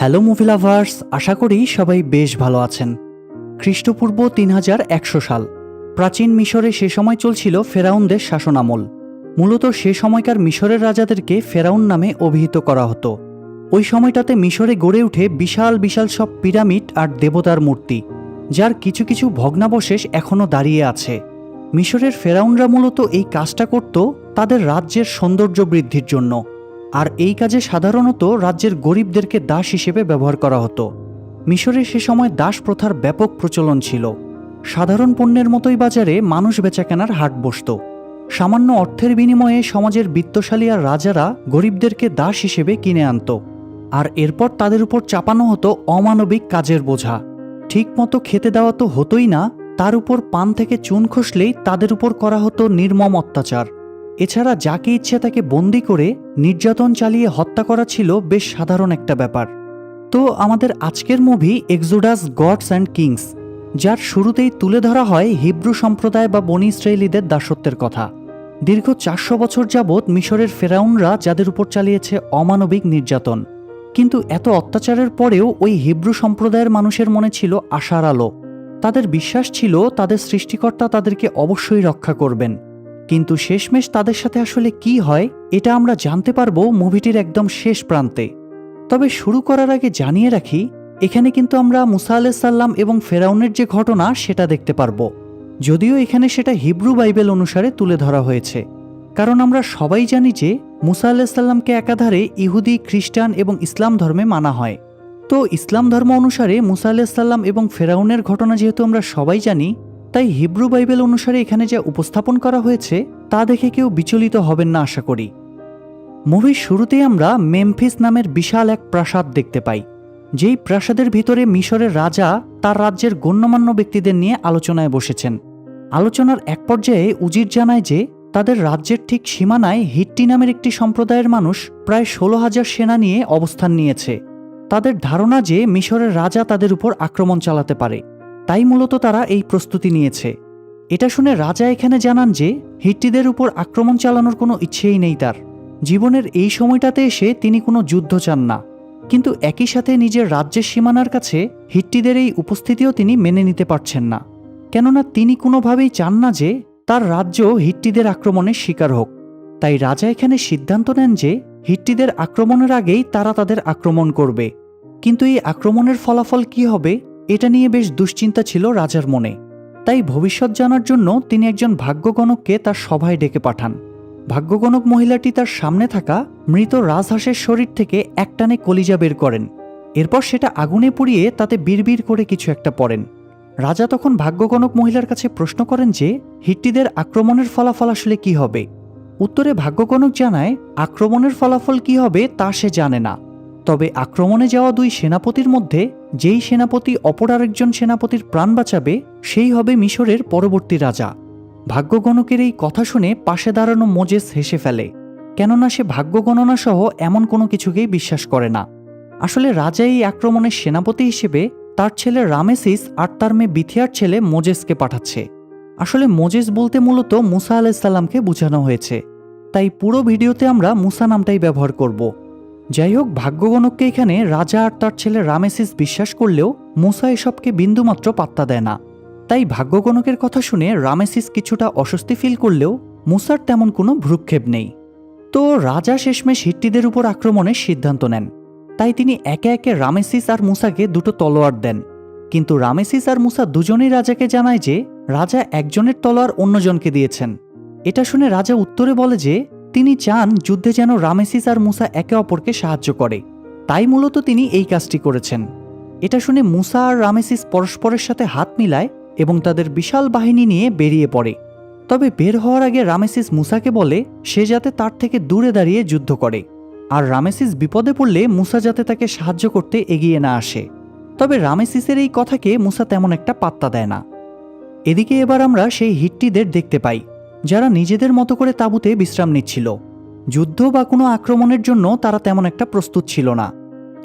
Hello movie lovers, আশা করি সবাই বেশ ভালো আছেন। খ্রিস্টপূর্ব 3100 সাল, প্রাচীন মিশরে সে সময় চলছিল ফেরাউনদের শাসনামল। মূলত সে সময়কার মিশরের রাজাদেরকে ফেরাউন নামে অভিহিত করা হতো। ওই সময়টাতে মিশরে গড়ে উঠে বিশাল বিশাল সব পিরামিড আর দেবতার মূর্তি, যার কিছু কিছু ভগ্নাবশেষ এখনও দাঁড়িয়ে আছে। মিশরের ফেরাউনরা মূলত এই কাজটা করত তাদের রাজ্যের সৌন্দর্য বৃদ্ধির জন্য, আর এই কাজে সাধারণত রাজ্যের গরিবদেরকে দাস হিসেবে ব্যবহার করা হতো। মিশরে সে সময় দাস প্রথার ব্যাপক প্রচলন ছিল। সাধারণ পণ্যের মতোই বাজারে মানুষ বেচাকেনার হাট বসত। সামান্য অর্থের বিনিময়ে সমাজের বিত্তশালী আর রাজারা গরিবদেরকে দাস হিসেবে কিনে আনত, আর এরপর তাদের উপর চাপানো হতো অমানবিক কাজের বোঝা। ঠিক মতো খেতে দেওয়া তো হতোই না, তার উপর পান থেকে চুন খসলেই তাদের উপর করা হতো নির্মম অত্যাচার। এছাড়া যাকে ইচ্ছে তাকে বন্দি করে নির্যাতন চালিয়ে হত্যা করা ছিল বেশ সাধারণ একটা ব্যাপার। তো আমাদের আজকের movie Exodus Gods and Kings, যার শুরুতেই তুলে ধরা হয় হিব্রু সম্প্রদায় বা বনি ইসরায়েলিদের দাসত্বের কথা। দীর্ঘ 400 বছর যাবৎ মিশরের ফেরাউনরা যাদের উপর চালিয়েছে অমানবিক নির্যাতন, কিন্তু এত অত্যাচারের পরেও ওই হিব্রু সম্প্রদায়ের মানুষের মনে ছিল আশার আলো। তাদের বিশ্বাস ছিল তাদের সৃষ্টিকর্তা তাদেরকে অবশ্যই রক্ষা করবেন। কিন্তু শেষমেশ তাদের সাথে আসলে কি হয় এটা আমরা জানতে পারবো মুভিটির একদম শেষ প্রান্তে। তবে শুরু করার আগে জানিয়ে রাখি, এখানে কিন্তু আমরা মুসা আলাইহিস সালাম এবং ফেরাউনের যে ঘটনা সেটা দেখতে পারবো, যদিও এখানে সেটা হিব্রু বাইবেল অনুসারে তুলে ধরা হয়েছে। কারণ আমরা সবাই জানি যে মুসা আলাইহিস সালামকে একাধারে ইহুদি, খ্রিস্টান এবং ইসলাম ধর্মে মানা হয়। তো ইসলাম ধর্ম অনুসারে মুসা আলাইহিস সালাম এবং ফেরাউনের ঘটনা যেহেতু আমরা সবাই জানি, তাই হিব্রু বাইবেল অনুসারে এখানে যা উপস্থাপন করা হয়েছে তা দেখে কেউ বিচলিত হবেন না আশা করি। মুভির শুরুতেই আমরা মেমফিস নামের বিশাল এক প্রাসাদ দেখতে পাই, যেই প্রাসাদের ভিতরে মিশরের রাজা তার রাজ্যের গণ্যমান্য ব্যক্তিদের নিয়ে আলোচনায় বসেছেন। আলোচনার এক পর্যায়ে উজির জানায় যে তাদের রাজ্যের ঠিক সীমানায় হিট্টি নামের একটি সম্প্রদায়ের মানুষ প্রায় 16,000 সেনা নিয়ে অবস্থান নিয়েছে। তাদের ধারণা যে মিশরের রাজা তাদের উপর আক্রমণ চালাতে পারে, তাই মূলত তারা এই প্রস্তুতি নিয়েছে। এটা শুনে রাজা এখানে জানান যে হিট্টিদের উপর আক্রমণ চালানোর কোনো ইচ্ছেই নেই তার। জীবনের এই সময়টাতে এসে তিনি কোনো যুদ্ধ চান না, কিন্তু একই সাথে নিজের রাজ্যের সীমানার কাছে হিট্টিদের এই উপস্থিতিও তিনি মেনে নিতে পারছেন না, কেননা তিনি কোনোভাবেই চান না যে তার রাজ্য হিট্টিদের আক্রমণের শিকার হোক। তাই রাজা এখানে সিদ্ধান্ত নেন যে হিট্টিদের আক্রমণের আগেই তারা তাদের আক্রমণ করবে। কিন্তু এই আক্রমণের ফলাফল কি হবে এটা নিয়ে বেশ দুশ্চিন্তা ছিল রাজার মনে। তাই ভবিষ্যৎ জানার জন্য তিনি একজন ভাগ্যগণককে তার সভায় ডেকে পাঠান। ভাগ্যগণক মহিলাটি তার সামনে থাকা মৃত রাজহাঁসের শরীর থেকে একটানে কলিজা বের করেন। এরপর সেটা আগুনে পুড়িয়ে তাতে বিড়বিড় করে কিছু একটা পড়েন। রাজা তখন ভাগ্যগণক মহিলার কাছে প্রশ্ন করেন যে হিট্টিদের আক্রমণের ফলাফল আসলে কি হবে। উত্তরে ভাগ্যগণক জানায় আক্রমণের ফলাফল কি হবে তা সে জানে না, তবে আক্রমণে যাওয়া দুই সেনাপতির মধ্যে যেই সেনাপতি অপর আরেকজন সেনাপতির প্রাণ বাঁচাবে সেই হবে মিশরের পরবর্তী রাজা। ভাগ্যগণকের এই কথা শুনে পাশে দাঁড়ানো মোজেস হেসে ফেলে, কেননা সে ভাগ্য গণনা সহ এমন কোনো কিছুকেই বিশ্বাস করে না। আসলে রাজা এই আক্রমণের সেনাপতি হিসেবে তার ছেলে রামেসিস আর তার মেয়ে বিথিয়ার ছেলে মোজেসকে পাঠাচ্ছে। আসলে মোজেস বলতে মূলত মুসা আলাইহিস সালামকে বোঝানো হয়েছে, তাই পুরো ভিডিওতে আমরা মুসা নামটাই ব্যবহার করব। যাই হোক, ভাগ্যগণককে এখানে রাজা আর তার ছেলে রামেসিস বিশ্বাস করলেও মুসা এসবকে বিন্দুমাত্র পাত্তা দেয় না। তাই ভাগ্যগণকের কথা শুনে রামেসিস কিছুটা অস্বস্তি ফিল করলেও মুসার তেমন কোনো ভ্রুক্ষেপ নেই। তো রাজা শেষমেশ হিট্টিদের উপর আক্রমণের সিদ্ধান্ত নেন। তাই তিনি একে একে রামেসিস আর মুসাকে দুটো তলোয়ার দেন। কিন্তু রামেসিস আর মুসা দুজনেই রাজাকে জানায় যে রাজা একজনের তলোয়ার অন্যজনকে দিয়েছেন। এটা শুনে রাজা উত্তরে বলে যে তিনি চান যুদ্ধে যেন রামেসিস আর মুসা একে অপরকে সাহায্য করে, তাই মূলত তিনি এই কাজটি করেছেন। এটা শুনে মুসা আর রামেসিস পরস্পরের সাথে হাত মিলায় এবং তাদের বিশাল বাহিনী নিয়ে বেরিয়ে পড়ে। তবে বের হওয়ার আগে রামেসিস মুসাকে বলে সে যাতে তার থেকে দূরে দাঁড়িয়ে যুদ্ধ করে, আর রামেসিস বিপদে পড়লে মুসা যাতে তাকে সাহায্য করতে এগিয়ে না আসে। তবে রামেসিসের এই কথাকে মুসা তেমন একটা পাত্তা দেয় না। এদিকে এবার আমরা সেই হিট্টিদের দেখতে পাই, যারা নিজেদের মতো করে তাঁবুতে বিশ্রাম নিচ্ছিল। যুদ্ধ বা কোনো আক্রমণের জন্য তারা তেমন একটা প্রস্তুত ছিল না।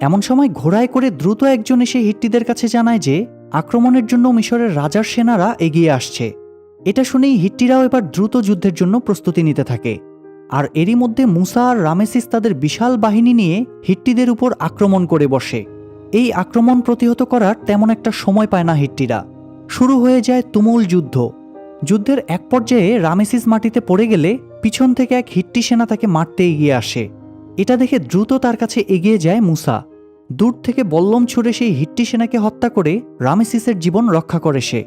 এমন সময় ঘোড়ায় করে দ্রুত একজন এসে হিট্টিদের কাছে জানায় যে আক্রমণের জন্য মিশরের রাজার সেনারা এগিয়ে আসছে। এটা শুনেই হিট্টিরাও এবার দ্রুত যুদ্ধের জন্য প্রস্তুতি নিতে থাকে। আর এরই মধ্যে মুসা আর রামেসিস তাদের বিশাল বাহিনী নিয়ে হিট্টিদের উপর আক্রমণ করে বসে। এই আক্রমণ প্রতিহত করার তেমন একটা সময় পায় না হিট্টিরা। শুরু হয়ে যায় তুমুল যুদ্ধ। যুদ্ধের এক পর্যায়ে রামেসিস মাটিতে পড়ে গেলে পিছন থেকে এক হিট্টি সেনা তাকে মারতে এগিয়ে আসে। এটা দেখে দ্রুত তার কাছে এগিয়ে যায় মুসা। দূর থেকে বল্লম ছুড়ে সেই হিট্টি সেনাকে হত্যা করে রামেসিসের জীবন রক্ষা করে সে।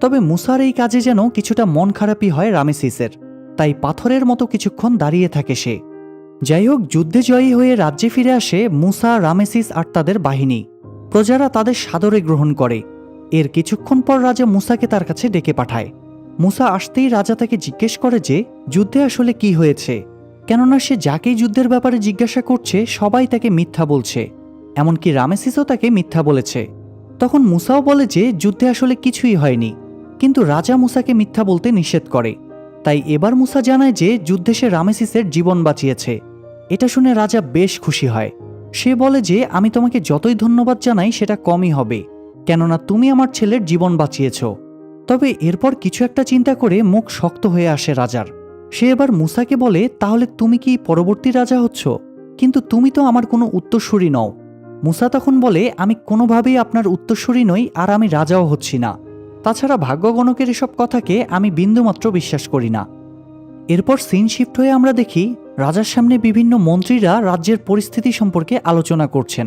তবে মুসার এই কাজে যেন কিছুটা মন খারাপই হয় রামেসিসের, তাই পাথরের মতো কিছুক্ষণ দাঁড়িয়ে থাকে সে। যাই হোক, যুদ্ধে জয়ী হয়ে রাজ্যে ফিরে আসে মুসা, রামেসিস আর তাদের বাহিনী। প্রজারা তাদের সাদরে গ্রহণ করে। এর কিছুক্ষণ পর রাজা মুসাকে তার কাছে ডেকে পাঠায়। মুসা আসতেই রাজা তাকে জিজ্ঞেস করে যে যুদ্ধে আসলে কি হয়েছে, কেননা সে যাকেই যুদ্ধের ব্যাপারে জিজ্ঞাসা করছে সবাই তাকে মিথ্যা বলছে, এমনকি রামেসিসও তাকে মিথ্যা বলেছে। তখন মুসাও বলে যে যুদ্ধে আসলে কিছুই হয়নি, কিন্তু রাজা মুসাকে মিথ্যা বলতে নিষেধ করে। তাই এবার মুসা জানায় যে যুদ্ধে সে রামেসিসের জীবন বাঁচিয়েছে। এটা শুনে রাজা বেশ খুশি হয়। সে বলে যে আমি তোমাকে যতই ধন্যবাদ জানাই সেটা কমই হবে, কেননা তুমি আমার ছেলের জীবন বাঁচিয়েছ। তবে এরপর কিছু একটা চিন্তা করে মুখ শক্ত হয়ে আসে রাজার। সে এবার মুসাকে বলে, তাহলে তুমি কি পরবর্তী রাজা হচ্ছ? কিন্তু তুমি তো আমার কোনো উত্তরসূরি নও। মুসা তখন বলে, আমি কোনোভাবেই আপনার উত্তরসূরি নই, আর আমি রাজাও হচ্ছি না। তাছাড়া ভাগ্যগণকের এসব কথাকে আমি বিন্দুমাত্র বিশ্বাস করি না। এরপর সিন শিফট হয়ে আমরা দেখি রাজার সামনে বিভিন্ন মন্ত্রীরা রাজ্যের পরিস্থিতি সম্পর্কে আলোচনা করছেন।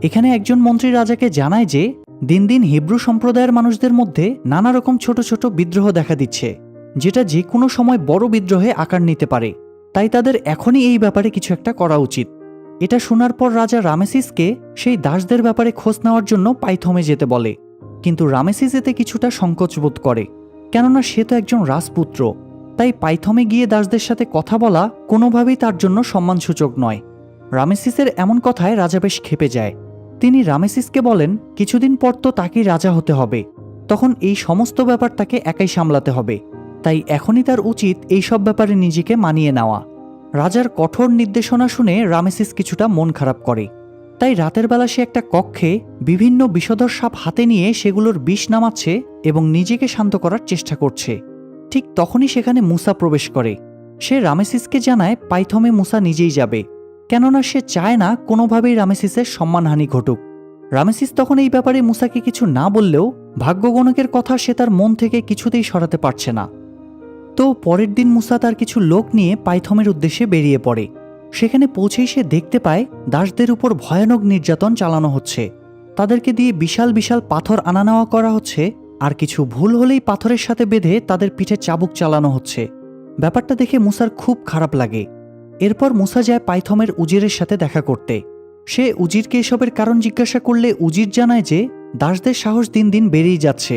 এখানে একজন মন্ত্রী রাজাকে জানায় যে দিন দিন হিব্রু সম্প্রদায়ের মানুষদের মধ্যে নানা রকম ছোট ছোট বিদ্রোহ দেখা দিচ্ছে, যেটা যে কোনো সময় বড় বিদ্রোহে আকার নিতে পারে। তাই তাদের এখনই এই ব্যাপারে কিছু একটা করা উচিত। এটা শোনার পর রাজা রামেসিসকে সেই দাসদের ব্যাপারে খোঁজ নেওয়ার জন্য পাইথমে যেতে বলে। কিন্তু রামেসিস এতে কিছুটা সংকোচবোধ করে, কেননা সে তো একজন রাজপুত্র। তাই পাইথমে গিয়ে দাসদের সাথে কথা বলা কোনোভাবেই তার জন্য সম্মানসূচক নয়। রামেসিসের এমন কথায় রাজা বেশ ক্ষেপে যায়। তিনি রামেসিসকে বলেন কিছুদিন পর তো তাকেই রাজা হতে হবে, তখন এই সমস্ত ব্যাপার তাকে একাই সামলাতে হবে। তাই এখনই তার উচিত এই সব ব্যাপারে নিজেকে মানিয়ে নেওয়া। রাজার কঠোর নির্দেশনা শুনে রামেসিস কিছুটা মন খারাপ করে। তাই রাতের বেলা সে একটা কক্ষে বিভিন্ন বিষধর সাপ হাতে নিয়ে সেগুলোর বিষ নামাচ্ছে এবং নিজেকে শান্ত করার চেষ্টা করছে। ঠিক তখনই সেখানে মুসা প্রবেশ করে। সে রামেসিসকে জানায় পাইথমে মুসা নিজেই যাবে, কেননা সে চায় না কোনোভাবেই রামেসিসের সম্মানহানি ঘটুক। রামেসিস তখন এই ব্যাপারে মুসাকে কিছু না বললেও ভাগ্যগণকের কথা সে তার মন থেকে কিছুতেই সরাতে পারছে না। তো পরের দিন মুসা তার কিছু লোক নিয়ে পাইথমের উদ্দেশ্যে বেরিয়ে পড়ে। সেখানে পৌঁছেই সে দেখতে পায় দাসদের উপর ভয়ানক নির্যাতন চালানো হচ্ছে। তাদেরকে দিয়ে বিশাল বিশাল পাথর আনা নেওয়া করা হচ্ছে, আর কিছু ভুল হলেই পাথরের সাথে বেঁধে তাদের পিঠে চাবুক চালানো হচ্ছে। ব্যাপারটা দেখে মুসার খুব খারাপ লাগে। এরপর মুসা যায় পাইথমের উজিরের সাথে দেখা করতে। সে উজিরকে এসবের কারণ জিজ্ঞাসা করলে উজির জানায় যে দাসদের সাহস দিন দিন বেড়েই যাচ্ছে,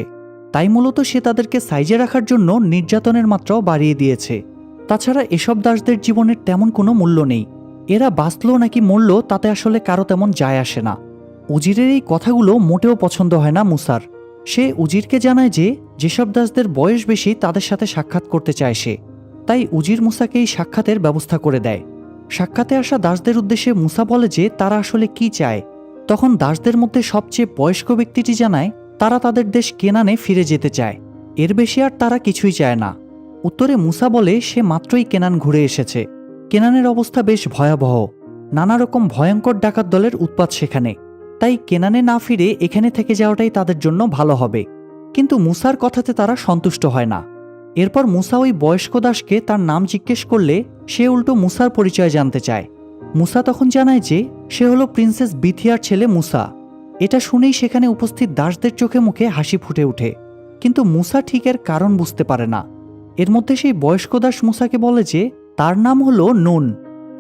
তাই মূলত সে তাদেরকে সাইজে রাখার জন্য নির্যাতনের মাত্রাও বাড়িয়ে দিয়েছে। তাছাড়া এসব দাসদের জীবনের তেমন কোনো মূল্য নেই, এরা বাঁচল নাকি মরল তাতে আসলে কারো তেমন যায় আসে না। উজিরের এই কথাগুলো মোটেও পছন্দ হয় না মুসার। সে উজিরকে জানায় যে যেসব দাসদের বয়স বেশি তাদের সাথে সাক্ষাৎ করতে চায় সে। তাই উজির মুসাকে এই সাক্ষাতের ব্যবস্থা করে দেয়। সাক্ষাতে আসা দাসদের উদ্দেশ্যে মুসা বলে যে তারা আসলে কি চায়। তখন দাসদের মধ্যে সবচেয়ে বয়স্ক ব্যক্তিটি জানায় তারা তাদের দেশ কেনানে ফিরে যেতে চায়, এর বেশি আর তারা কিছুই চায় না। উত্তরে মুসা বলে সে মাত্রই কেনান ঘুরে এসেছে। কেনানের অবস্থা বেশ ভয়াবহ, নানা রকম ভয়ঙ্কর ডাকাত দলের উৎপাত সেখানে। তাই কেনানে না ফিরে এখানে থেকে যাওয়াটাই তাদের জন্য ভালো হবে। কিন্তু মুসার কথাতে তারা সন্তুষ্ট হয় না। এরপর মুসা ওই বয়স্ক দাসকে তার নাম জিজ্ঞেস করলে সে উল্টো মুসার পরিচয় জানতে চায়। মুসা তখন জানায় যে সে হলো প্রিন্সেস বিথিয়ার ছেলে মুসা। এটা শুনেই সেখানে উপস্থিত দাসদের চোখে মুখে হাসি ফুটে ওঠে, কিন্তু মুসা ঠিক এর কারণ বুঝতে পারে না। এর মধ্যে সেই বয়স্ক দাস মুসাকে বলে যে তার নাম হলো নুন,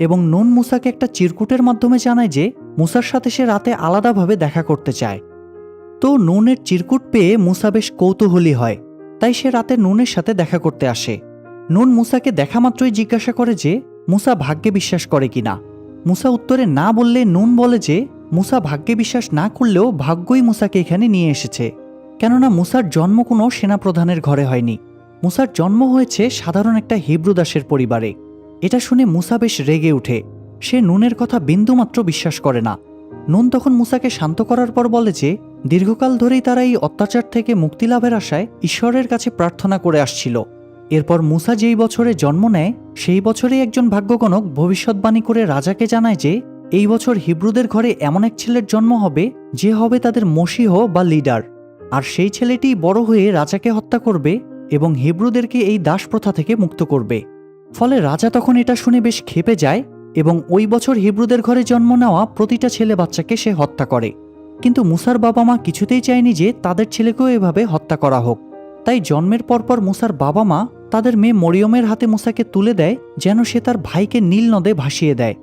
এবং নুন মুসাকে একটা চিরকুটের মাধ্যমে জানায় যে মুসার সাথে সে রাতে আলাদাভাবে দেখা করতে চায়। তো নুনের চিরকুট পেয়ে মুসা বেশ কৌতূহলী হয়, তাই সে রাতে নুনের সাথে দেখা করতে আসে। নুন মুসাকে দেখা মাত্রই জিজ্ঞাসা করে যে মুসা ভাগ্যে বিশ্বাস করে কিনা। মুসা উত্তরে না বললে নুন বলে যে মুসা ভাগ্যে বিশ্বাস না করলেও ভাগ্যই মুসাকে এখানে নিয়ে এসেছে, কেননা মুসার জন্ম কোনো সেনাপ্রধানের ঘরে হয়নি। মুসার জন্ম হয়েছে সাধারণ একটা হিব্রু দাসের পরিবারে। এটা শুনে মুসা বেশ রেগে উঠে। সে নুনের কথা বিন্দুমাত্র বিশ্বাস করে না। নুন তখন মুসাকে শান্ত করার পর বলে যে দীর্ঘকাল ধরেই তারা এই অত্যাচার থেকে মুক্তি লাভের আশায় ঈশ্বরের কাছে প্রার্থনা করে আসছিল। এরপর মুসা যেই বছরে জন্ম নেয় সেই বছরেই একজন ভাগ্যগণক ভবিষ্যৎবাণী করে রাজাকে জানায় যে এই বছর হিব্রুদের ঘরে এমন এক ছেলের জন্ম হবে যে হবে তাদের মসীহ বা লিডার, আর সেই ছেলেটি বড় হয়ে রাজাকে হত্যা করবে এবং হিব্রুদেরকে এই দাস প্রথা থেকে মুক্ত করবে। ফলে রাজা তখন এটা শুনে বেশ ক্ষেপে যায় এবং ওই বছর হিব্রুদের ঘরে জন্ম নেওয়া প্রতিটা ছেলে বাচ্চাকে সে হত্যা করে। কিন্তু মুসার বাবা মা কিছুতেই চায়নি যে তাদের ছেলেকেও এভাবে হত্যা করা হোক। তাই জন্মের পরপর মুসার বাবা মা তাদের মেয়ে মরিয়মের হাতে মুসাকে তুলে দেয় যেন সে তার ভাইকে নীল নদে ভাসিয়ে দেয়।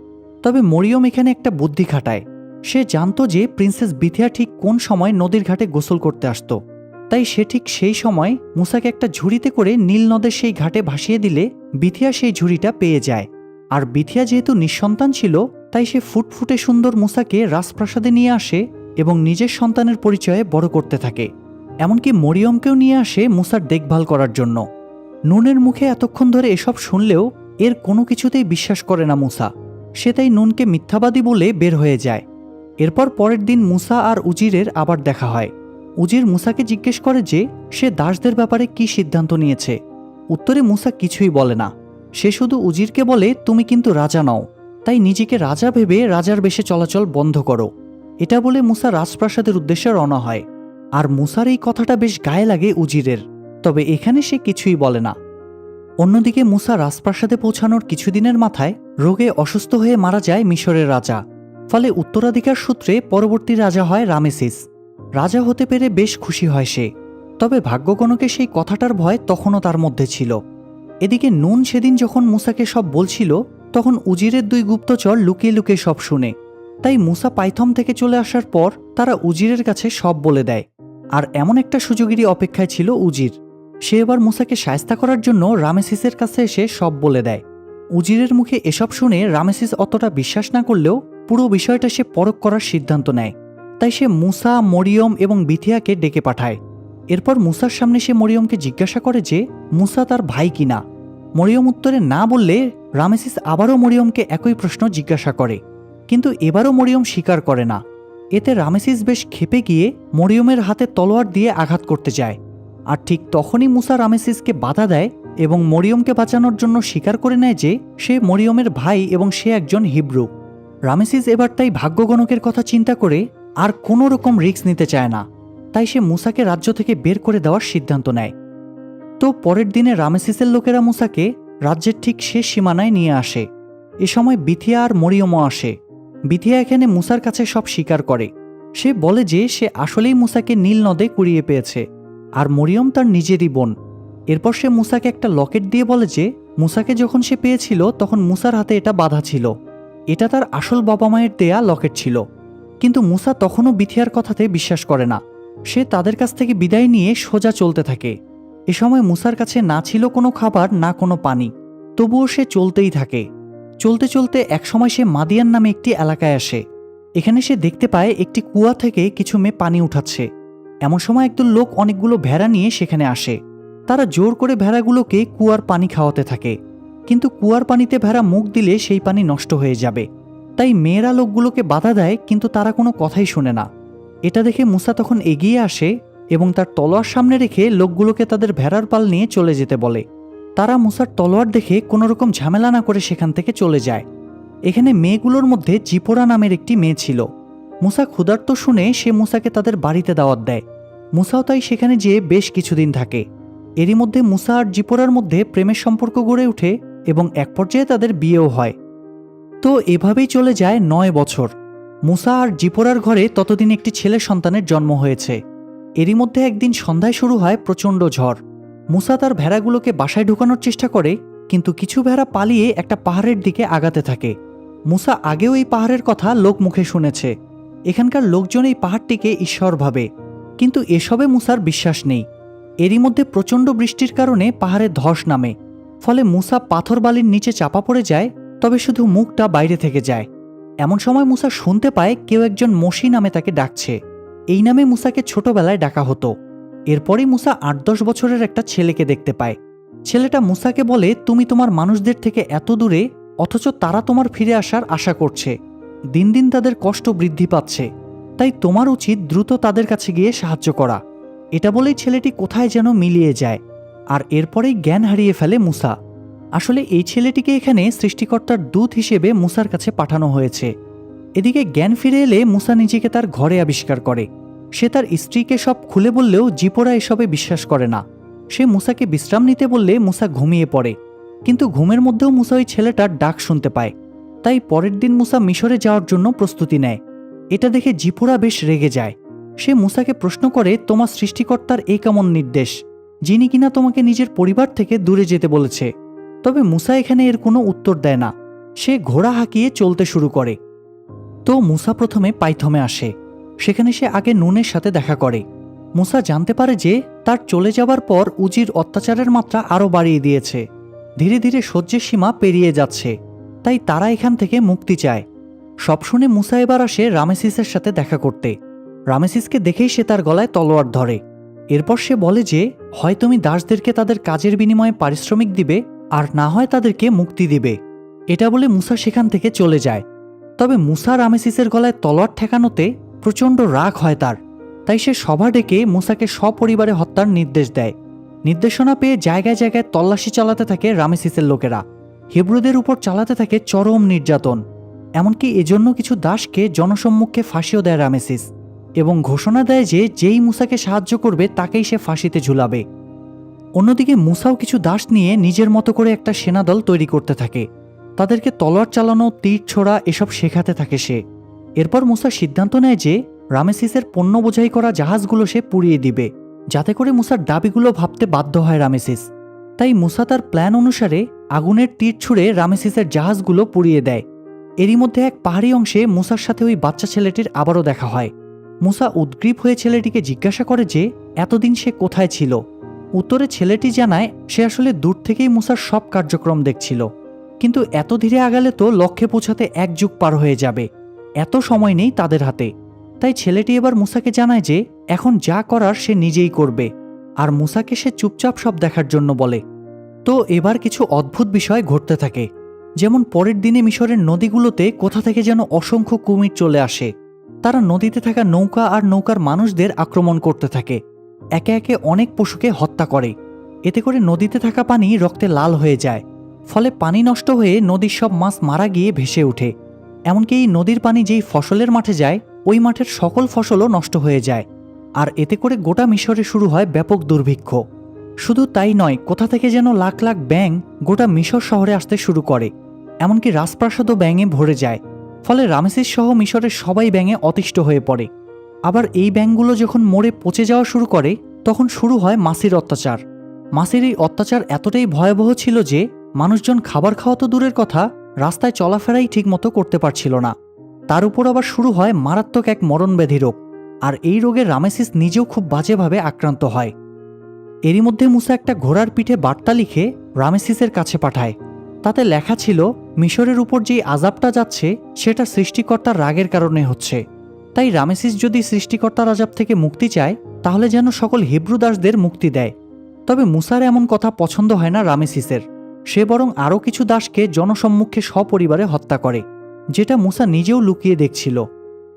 তবে মরিয়ম এখানে একটা বুদ্ধি খাটায়। সে জানতো যে প্রিন্সেস বিথিয়া ঠিক কোন সময় নদীর ঘাটে গোসল করতে আসতো, তাই সে ঠিক সেই সময় মুসাকে একটা ঝুড়িতে করে নীল নদের সেই ঘাটে ভাসিয়ে দিলে বিথিয়া সেই ঝুড়িটা পেয়ে যায়। আর বিথিয়া যেহেতু নিঃসন্তান ছিল, তাই সে ফুটফুটে সুন্দর মুসাকে রাজপ্রাসাদে নিয়ে আসে এবং নিজের সন্তানের পরিচয়ে বড় করতে থাকে। এমনকি মরিয়মকেও নিয়ে আসে মুসার দেখভাল করার জন্য। নুনের মুখে এতক্ষণ ধরে এসব শুনলেও এর কোনো কিছুতেই বিশ্বাস করে না মুসা। সে তাই নুনকে মিথ্যাবাদী বলে বের হয়ে যায়। এরপর পরের দিন মুসা আর উজিরের আবার দেখা হয়। উজির মুসাকে জিজ্ঞেস করে যে সে দাসদের ব্যাপারে কি সিদ্ধান্ত নিয়েছে। উত্তরে মুসা কিছুই বলে না। সে শুধু উজিরকে বলে, তুমি কিন্তু রাজা নও, তাই নিজেকে রাজা ভেবে রাজার বেশে চলাচল বন্ধ করো। এটা বলে মুসা রাজপ্রাসাদের উদ্দেশ্যে রওনা হয়। আর মুসার এই কথাটা বেশ গায়ে লাগে উজিরের, তবে এখানে সে কিছুই বলে না। অন্যদিকে মুসা রাজপ্রাসাদে পৌঁছানোর কিছুদিনের মাথায় রোগে অসুস্থ হয়ে মারা যায় মিশরের রাজা। ফলে উত্তরাধিকার সূত্রে পরবর্তী রাজা হয় রামেসিস। রাজা হতে পেরে বেশ খুশি হয় সে, তবে ভাগ্যগণকে সেই কথাটার ভয় তখনও তার মধ্যে ছিল। এদিকে নুন সেদিন যখন মুসাকে সব বলছিল, তখন উজিরের দুই গুপ্তচর লুকিয়ে লুকিয়ে সব শুনে। তাই মুসা পাইথম থেকে চলে আসার পর তারা উজিরের কাছে সব বলে দেয়। আর এমন একটা সুযোগেরই অপেক্ষায় ছিল উজির। সে এবার মুসাকে শায়েস্তা করার জন্য রামেসিসের কাছে এসে সব বলে দেয়। উজিরের মুখে এসব শুনে রামেসিস অতটা বিশ্বাস না করলেও পুরো বিষয়টা সে পরখ করার সিদ্ধান্ত নেয়। তাই সে মুসা, মরিয়ম এবং বিথিয়াকে ডেকে পাঠায়। এরপর মুসার সামনে সে মরিয়মকে জিজ্ঞাসা করে যে মুসা তার ভাই কিনা। মরিয়ম উত্তরে না বললে রামেসিস আবারও মরিয়মকে একই প্রশ্ন জিজ্ঞাসা করে, কিন্তু এবারও মরিয়ম স্বীকার করে না। এতে রামেসিস বেশ ক্ষেপে গিয়ে মরিয়মের হাতে তলোয়ার দিয়ে আঘাত করতে যায়। আর ঠিক তখনই মুসা রামেসিসকে বাধা দেয় এবং মরিয়মকে বাঁচানোর জন্য স্বীকার করে নেয় যে সে মরিয়মের ভাই এবং সে একজন হিব্রু। রামেসিস এবার তাই ভাগ্যগণকের কথা চিন্তা করে আর কোনো রকম রিস্ক নিতে চায় না। তাই সে মুসাকে রাজ্য থেকে বের করে দেওয়ার সিদ্ধান্ত নেয়। তো পরের দিনে রামেসিসের লোকেরা মুসাকে রাজ্যের ঠিক শেষ সীমানায় নিয়ে আসে। এ সময় বিথিয়া আর মরিয়মও আসে। বিথিয়া এখানে মুসার কাছে সব স্বীকার করে। সে বলে যে সে আসলেই মুসাকে নীল নদে কুড়িয়ে পেয়েছে, আর মরিয়ম তার নিজেরই বোন। এরপর সে মুসাকে একটা লকেট দিয়ে বলে যে মুসাকে যখন সে পেয়েছিল তখন মুসার হাতে এটা বাঁধা ছিল। এটা তার আসল বাবা মায়ের দেয়া লকেট ছিল। কিন্তু মুসা তখনও বিথিয়ার কথাতে বিশ্বাস করে না। সে তাদের কাছ থেকে বিদায় নিয়ে সোজা চলতে থাকে। এ সময় মুসার কাছে না ছিল কোনো খাবার, না কোনো পানি। তবুও সে চলতেই থাকে। চলতে চলতে একসময় সে মাদিয়ান নামে একটি এলাকায় আসে। এখানে সে দেখতে পায় একটি কুয়া থেকে কিছু মেয়ে পানি উঠাচ্ছে। এমন সময় একদল লোক অনেকগুলো ভেড়া নিয়ে সেখানে আসে। তারা জোর করে ভেড়াগুলোকে কুয়ার পানি খাওয়াতে থাকে, কিন্তু কুয়ার পানিতে ভেড়া মুখ দিলে সেই পানি নষ্ট হয়ে যাবে। তাই মেয়েরা লোকগুলোকে বাধা দেয়, কিন্তু তারা কোনো কথাই শোনে না। এটা দেখে মুসা তখন এগিয়ে আসে এবং তার তলোয়ার সামনে রেখে লোকগুলোকে তাদের ভেড়ার পাল নিয়ে চলে যেতে বলে। তারা মুসার তলোয়ার দেখে কোনো রকম ঝামেলা না করে সেখান থেকে চলে যায়। এখানে মেয়েগুলোর মধ্যে জিপোরা নামের একটি মেয়ে ছিল। মুসা ক্ষুধার্ত শুনে সে মুসাকে তাদের বাড়িতে দাওয়াত দেয়। মুসাও তাই সেখানে যেয়ে বেশ কিছুদিন থাকে। এরই মধ্যে মুসা আর জিপোরার মধ্যে প্রেমের সম্পর্ক গড়ে ওঠে এবং এক পর্যায়ে তাদের বিয়েও হয়। তো এভাবেই চলে যায় 9 বছর। মুসা আর জিপোরার ঘরে ততদিন একটি ছেলে সন্তানের জন্ম হয়েছে। এরই মধ্যে একদিন সন্ধ্যায় শুরু হয় প্রচণ্ড ঝড়। মুসা তার ভেড়াগুলোকে বাসায় ঢুকানোর চেষ্টা করে, কিন্তু কিছু ভেড়া পালিয়ে একটা পাহাড়ের দিকে আগাতে থাকে। মুসা আগেও এই পাহাড়ের কথা লোক মুখে শুনেছে। এখানকার লোকজন এই পাহাড়টিকে ঈশ্বর ভাবে, কিন্তু এসবে মুসার বিশ্বাস নেই। এরই মধ্যে প্রচণ্ড বৃষ্টির কারণে পাহাড়ে ধস নামে। ফলে মুসা পাথর বালির নিচে চাপা পড়ে যায়, তবে শুধু মুখটা বাইরে থেকে যায়। এমন সময় মুসা শুনতে পায় কেউ একজন মসি নামে তাকে ডাকছে। এই নামে মুসাকে ছোটবেলায় ডাকা হতো। এরপরই মুসা 8-10 বছরের একটা ছেলেকে দেখতে পায়। ছেলেটা মুসাকে বলে, তুমি তোমার মানুষদের থেকে এত দূরে, অথচ তারা তোমার ফিরে আসার আশা করছে। দিন দিন তাদের কষ্ট বৃদ্ধি পাচ্ছে, তাই তোমার উচিত দ্রুত তাদের কাছে গিয়ে সাহায্য করা। এটা বলেই ছেলেটি কোথায় যেন মিলিয়ে যায়, আর এরপরেই জ্ঞান হারিয়ে ফেলে মুসা। আসলে এই ছেলেটিকে এখানে সৃষ্টিকর্তার দূত হিসেবে মুসার কাছে পাঠানো হয়েছে। এদিকে জ্ঞান ফিরে এলে মুসা নিজেকে তার ঘরে আবিষ্কার করে। সে তার স্ত্রীকে সব খুলে বললেও জিপোরা এসবে বিশ্বাস করে না। সে মুসাকে বিশ্রাম নিতে বললে মুসা ঘুমিয়ে পড়ে, কিন্তু ঘুমের মধ্যেও মুসা ওই ছেলেটার ডাক শুনতে পায়। তাই পরের দিন মুসা মিশরে যাওয়ার জন্য প্রস্তুতি নেয়। এটা দেখে জিপোরা বেশ রেগে যায়। সে মুসাকে প্রশ্ন করে, তোমার সৃষ্টিকর্তার এই কেমন নির্দেশ, যিনি কিনা তোমাকে নিজের পরিবার থেকে দূরে যেতে বলেছে? তবে মুসা এখানে এর কোনো উত্তর দেয় না। সে ঘোড়া হাঁকিয়ে চলতে শুরু করে। তো মুসা প্রথমে পাইথমে আসে। সেখানে সে আগে নুনের সাথে দেখা করে। মুসা জানতে পারে যে তার চলে যাবার পর উজির অত্যাচারের মাত্রা আরও বাড়িয়ে দিয়েছে, ধীরে ধীরে সহ্যের সীমা পেরিয়ে যাচ্ছে। তাই তারা এখান থেকে মুক্তি চায়। সব শুনে মুসা এবার আসে রামেসিসের সাথে দেখা করতে। রামেসিসকে দেখেই সে তার গলায় তলোয়ার ধরে। এরপর সে বলে যে হয় তুমি দাসদেরকে তাদের কাজের বিনিময়ে পারিশ্রমিক দিবে, আর না হয় তাদেরকে মুক্তি দিবে। এটা বলে মুসা সেখান থেকে চলে যায়। তবে মুসা রামেসিসের গলায় তলোয়ার ঠেকানোতে প্রচণ্ড রাগ হয় তার। তাই সে সভা ডেকে মুসাকে সপরিবারে হত্যার নির্দেশ দেয়। নির্দেশনা পেয়ে জায়গায় জায়গায় তল্লাশি চালাতে থাকে রামেসিসের লোকেরা। হিব্রুদের উপর চালাতে থাকে চরম নির্যাতন। এমনকি এজন্য কিছু দাসকে জনসম্মুখে ফাঁসিও দেয় রামেসিস, এবং ঘোষণা দেয় যে যেই মুসাকে সাহায্য করবে তাকেই সে ফাঁসিতে ঝুলাবে। অন্যদিকে মুসাও কিছু দাস নিয়ে নিজের মতো করে একটা সেনাদল তৈরি করতে থাকে। তাদেরকে তলোয়ার চালানো, তীর ছোড়া এসব শেখাতে থাকে সে। এরপর মুসা সিদ্ধান্ত নেয় যে রামেসিসের পণ্য বোঝাই করা জাহাজগুলো সে পুড়িয়ে দিবে, যাতে করে মুসার দাবিগুলো ভাবতে বাধ্য হয় রামেসিস। তাই মুসা তার প্ল্যান অনুসারে আগুনের তীর ছুঁড়ে রামেসিসের জাহাজগুলো পুড়িয়ে দেয়। এরই মধ্যে এক পাহাড়ি অংশে মুসার সাথে ওই বাচ্চা ছেলেটির আবারও দেখা হয়। মুসা উদ্গ্রীব হয়ে ছেলেটিকে জিজ্ঞাসা করে যে এতদিন সে কোথায় ছিল। উত্তরে ছেলেটি জানায় সে আসলে দূর থেকেই মুসার সব কার্যক্রম দেখছিল, কিন্তু এত ধীরে আগালে তো লক্ষ্যে পৌঁছাতে 1 যুগ পার হয়ে যাবে, এত সময় নেই তাদের হাতে। তাই ছেলেটি এবার মুসাকে জানায় যে এখন যা করার সে নিজেই করবে, আর মুসাকে সে চুপচাপ সব দেখার জন্য বলে। তো এবার কিছু অদ্ভুত বিষয় ঘটতে থাকে। যেমন পরের দিনে মিশরের নদীগুলোতে কোথা থেকে যেন অসংখ্য কুমির চলে আসে। তারা নদীতে থাকা নৌকা আর নৌকার মানুষদের আক্রমণ করতে থাকে। একে একে অনেক পশুকে হত্যা করে। এতে করে নদীতে থাকা পানি রক্তে লাল হয়ে যায়। ফলে পানি নষ্ট হয়ে নদীর সব মাছ মারা গিয়ে ভেসে ওঠে। এমনকি এই নদীর পানি যেই ফসলের মাঠে যায়, ওই মাঠের সকল ফসলও নষ্ট হয়ে যায়। আর এতে করে গোটা মিশরে শুরু হয় ব্যাপক দুর্ভিক্ষ। শুধু তাই নয়, কোথা থেকে যেন লাখ লাখ ব্যাঙ গোটা মিশর শহরে আসতে শুরু করে। এমনকি রাজপ্রাসাদও ব্যাঙে ভরে যায়। ফলে রামেসিস সহ মিশরের সবাই ব্যাঙে অতিষ্ঠ হয়ে পড়ে। আবার এই ব্যাঙগুলো যখন মরে পচে যাওয়া শুরু করে, তখন শুরু হয় মাছির অত্যাচার। মাছির এই অত্যাচার এতটাই ভয়াবহ ছিল যে মানুষজন খাবার খাওয়া তো দূরের কথা, রাস্তায় চলাফেরাই ঠিকমতো করতে পারছিল না। তার উপর আবার শুরু হয় মারাত্মক এক মরণব্যাধি রোগ। আর এই রোগে রামেসিস নিজেও খুব বাজেভাবে আক্রান্ত হয়। এরই মধ্যে মুসা একটা ঘোড়ার পিঠে বার্তা লিখে রামেসিসের কাছে পাঠায়। তাতে লেখা ছিল মিশরের উপর যেই আযাবটা যাচ্ছে সেটা সৃষ্টিকর্তার রাগের কারণে হচ্ছে। তাই রামেসিস যদি সৃষ্টিকর্তার আযাব থেকে মুক্তি চায়, তাহলে যেন সকল হিব্রু দাসদের মুক্তি দেয়। তবে মুসার এমন কথা পছন্দ হয় না রামেসিসের। সে বরং আরও কিছু দাসকে জনসম্মুখে সপরিবারে হত্যা করে, যেটা মুসা নিজেও লুকিয়ে দেখছিল।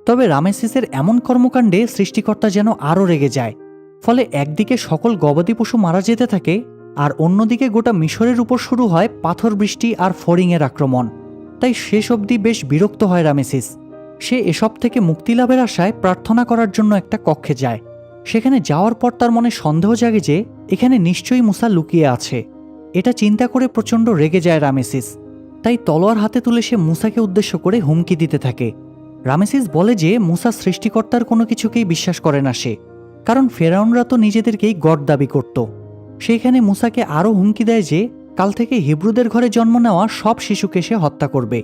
তবে রামেসিসের এমন কর্মকাণ্ডে সৃষ্টিকর্তা যেন আরও রেগে যায়। ফলে একদিকে সকল গবাদি পশু মারা যেতে থাকে, আর অন্যদিকে গোটা মিশরের উপর শুরু হয় পাথর বৃষ্টি আর ফড়িংয়ের আক্রমণ। তাই শেষ অবধি বেশ বিরক্ত হয় রামেসিস। সে এসব থেকে মুক্তিলাভের আশায় প্রার্থনা করার জন্য একটা কক্ষে যায়। সেখানে যাওয়ার পর তার মনে সন্দেহ জাগে যে এখানে নিশ্চয়ই মুসা লুকিয়ে আছে। এটা চিন্তা করে প্রচণ্ড রেগে যায় রামেসিস। তাই তলোয়ার হাতে তুলে সে মুসাকে উদ্দেশ্য করে হুমকি দিতে থাকে। রামেসিস বলে যে মুসা সৃষ্টিকর্তার কোনো কিছুকেই বিশ্বাস করে না সে, কারণ ফেরাউনরা তো নিজেদেরকেই গড দাবি করত। সেইখানে মুসাকে আরও হুমকি দেয় যে কাল থেকে হিব্রুদের ঘরে জন্ম নেওয়া সব শিশুকে সে হত্যা করবে।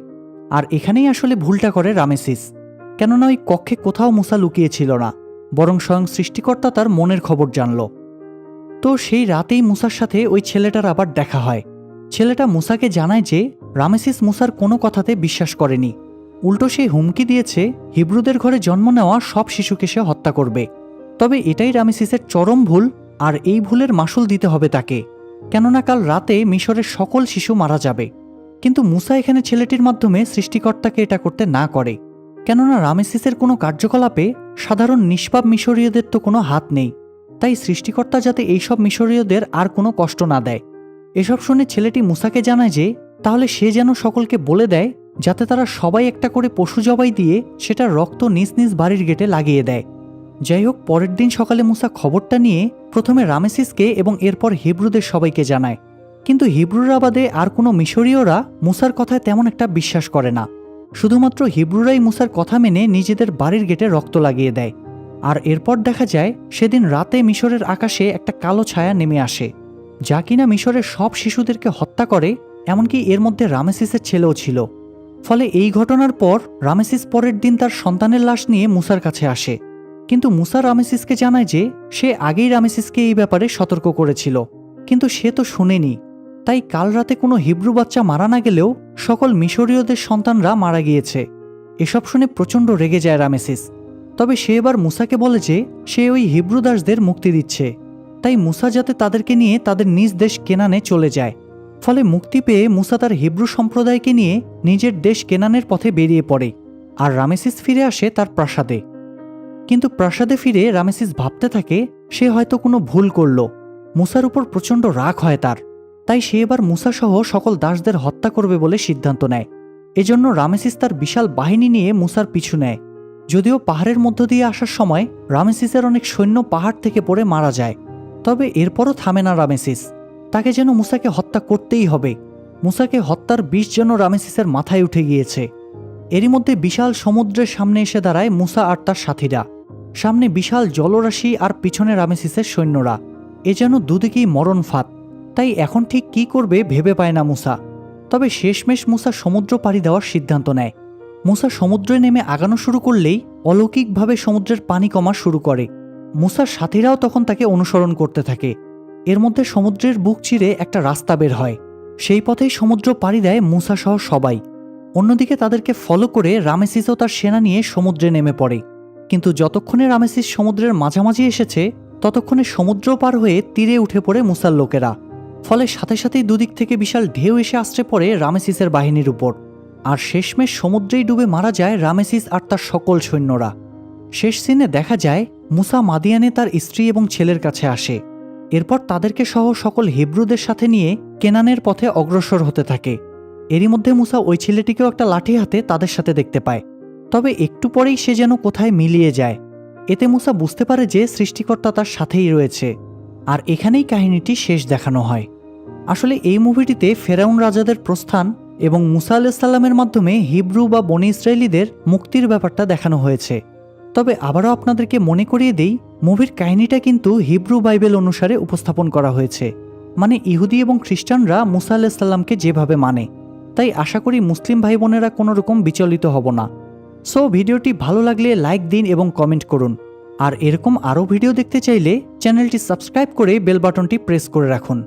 আর এখানেই আসলে ভুলটা করে রামেসিস, কেননা ওই কক্ষে কোথাও মুসা লুকিয়েছিল না, বরং স্বয়ং সৃষ্টিকর্তা তার মনের খবর জানল। তো সেই রাতেই মুসার সাথে ওই ছেলেটার আবার দেখা হয়। ছেলেটা মুসাকে জানায় যে রামেসিস মুসার কোনো কথাতে বিশ্বাস করেনি, উল্টো সে হুমকি দিয়েছে হিব্রুদের ঘরে জন্ম নেওয়া সব শিশুকে সে হত্যা করবে। তবে এটাই রামেসিসের চরম ভুল, আর এই ভুলের মাসুল দিতে হবে তাকে, কেননা কাল রাতে মিশরের সকল শিশু মারা যাবে। কিন্তু মুসা এখানে ছেলেটির মাধ্যমে সৃষ্টিকর্তাকে এটা করতে না করে, কেননা রামেসিসের কোনো কার্যকলাপে সাধারণ নিষ্পাপ মিশরীয়দের তো কোনো হাত নেই। তাই সৃষ্টিকর্তা যাতে এইসব মিশরীয়দের আর কোনো কষ্ট না দেয়। এসব শুনে ছেলেটি মুসাকে জানায় যে তাহলে সে যেন সকলকে বলে দেয় যাতে তারা সবাই একটা করে পশু জবাই দিয়ে সেটার রক্ত নিজ নিজ বাড়ির গেটে লাগিয়ে দেয়। যাই হোক, পরের দিন সকালে মুসা খবরটা নিয়ে প্রথমে রামেসিসকে এবং এরপর হিব্রুদের সবাইকে জানায়। কিন্তু হিব্রুরা বাদে আর কোনো মিশরীয়রা মুসার কথায় তেমন একটা বিশ্বাস করে না। শুধুমাত্র হিব্রুরাই মুসার কথা মেনে নিজেদের বাড়ির গেটে রক্ত লাগিয়ে দেয়। আর এরপর দেখা যায় সেদিন রাতে মিশরের আকাশে একটা কালো ছায়া নেমে আসে, যা কিনা মিশরের সব শিশুদেরকে হত্যা করে, এমনকি এর মধ্যে রামেসিসের ছেলেও ছিল। ফলে এই ঘটনার পর রামেসিস পরের দিন তার সন্তানের লাশ নিয়ে মুসার কাছে আসে। কিন্তু মুসা রামেসিসকে জানায় যে সে আগেই রামেসিসকে এই ব্যাপারে সতর্ক করেছিল, কিন্তু সে তো শুনেনি। তাই কাল রাতে কোনো হিব্রু বাচ্চা মারা না গেলেও সকল মিশরীয়দের সন্তানরা মারা গিয়েছে। এসব শুনে প্রচণ্ড রেগে যায় রামেসিস। তবে সে এবার মুসাকে বলে যে সে ওই হিব্রু দাসদের মুক্তি দিচ্ছে, তাই মুসা যাতে তাদেরকে নিয়ে তাদের নিজ দেশ কেনানে চলে যায়। ফলে মুক্তি পেয়ে মুসা তার হিব্রু সম্প্রদায়কে নিয়ে নিজের দেশ কেনানের পথে বেরিয়ে পড়ে। আর রামেসিস ফিরে আসে তার প্রাসাদে। কিন্তু প্রাসাদে ফিরে রামেসিস ভাবতে থাকে সে হয়তো কোনো ভুল করল। মুসার উপর প্রচণ্ড রাগ হয় তার। তাই সে এবার মুসা সহ সকল দাসদের হত্যা করবে বলে সিদ্ধান্ত নেয়। এজন্য রামেসিস তার বিশাল বাহিনী নিয়ে মুসার পিছু নেয়। যদিও পাহাড়ের মধ্য দিয়ে আসার সময় রামেসিসের অনেক সৈন্য পাহাড় থেকে পড়ে মারা যায়, তবে এরপরও থামে না রামেসিস। তাকে যেন মুসাকে হত্যা করতেই হবে। মুসাকে হত্যার বিষ যেন রামেসিসের মাথায় উঠে গিয়েছে। এরই মধ্যে বিশাল সমুদ্রের সামনে এসে দাঁড়ায় মুসা আর তার সাথীরা। সামনে বিশাল জলরাশি আর পিছনে রামেসিসের সৈন্যরা। এ যেন দুদিকেই মরণ ফাঁদ। তাই এখন ঠিক কি করবে ভেবে পায় না মুসা। তবে শেষমেশ মুসা সমুদ্র পাড়ি দেওয়ার সিদ্ধান্ত নেয়। মুসা সমুদ্রে নেমে আগানো শুরু করলেই অলৌকিকভাবে সমুদ্রের পানি কমা শুরু করে। মুসার সাথীরাও তখন তাকে অনুসরণ করতে থাকে। এর মধ্যে সমুদ্রের বুক চিরে একটা রাস্তা বের হয়। সেই পথেই সমুদ্র পাড়ি দেয় মুসা সহ সবাই। অন্যদিকে তাদেরকে ফলো করে রামেসিসও তার সেনা নিয়ে সমুদ্রে নেমে পড়ে। কিন্তু যতক্ষণে রামেসিস সমুদ্রের মাঝামাঝি এসেছে ততক্ষণে সমুদ্র পার হয়ে তীরে উঠে পড়ে মুসার লোকেরা। ফলে সাথে সাথেই দুদিক থেকে বিশাল ঢেউ এসে আছড়ে পড়ে রামেসিসের বাহিনীর উপর। আর শেষমেশ সমুদ্রেই ডুবে মারা যায় রামেসিস আর তার সকল সৈন্যরা। শেষ সিনে দেখা যায় মুসা মাদিয়ানে তার স্ত্রী এবং ছেলের কাছে আসে। এরপর তাদেরকে সহ সকল হিব্রুদের সাথে নিয়ে কেনানের পথে অগ্রসর হতে থাকে। এরই মধ্যে মুসা ওই ছেলেটিকেও একটা লাঠি হাতে তাদের সাথে দেখতে পায়। তবে একটু পরেই সে যেন কোথায় মিলিয়ে যায়। এতে মুসা বুঝতে পারে যে সৃষ্টিকর্তা তার সাথেই রয়েছে। আর এখানেই কাহিনীটি শেষ দেখানো হয়। আসলে এই মুভিটিতে ফেরাউন রাজাদের প্রস্থান এবং মুসা আলাইহিসসালামের মাধ্যমে হিব্রু বা বনি ইসরায়েলিদের মুক্তির ব্যাপারটা দেখানো হয়েছে। তবে আবারও আপনাদেরকে মনে করিয়ে দেই, মুভির কাহিনীটা কিন্তু হিব্রু বাইবেল অনুসারে উপস্থাপন করা হয়েছে। মানে ইহুদি এবং খ্রিস্টানরা মুসা আলাইহিসসালামকে যেভাবে মানে। তাই আশা করি মুসলিম ভাই বোনেরা কোনো রকম বিচলিত হব না। সো ভিডিওটি ভালো লাগলে লাইক দিন এবং কমেন্ট করুন। আর এরকম আরও ভিডিও দেখতে চাইলে চ্যানেলটি সাবস্ক্রাইব করে বেল বাটনটি প্রেস করে রাখুন।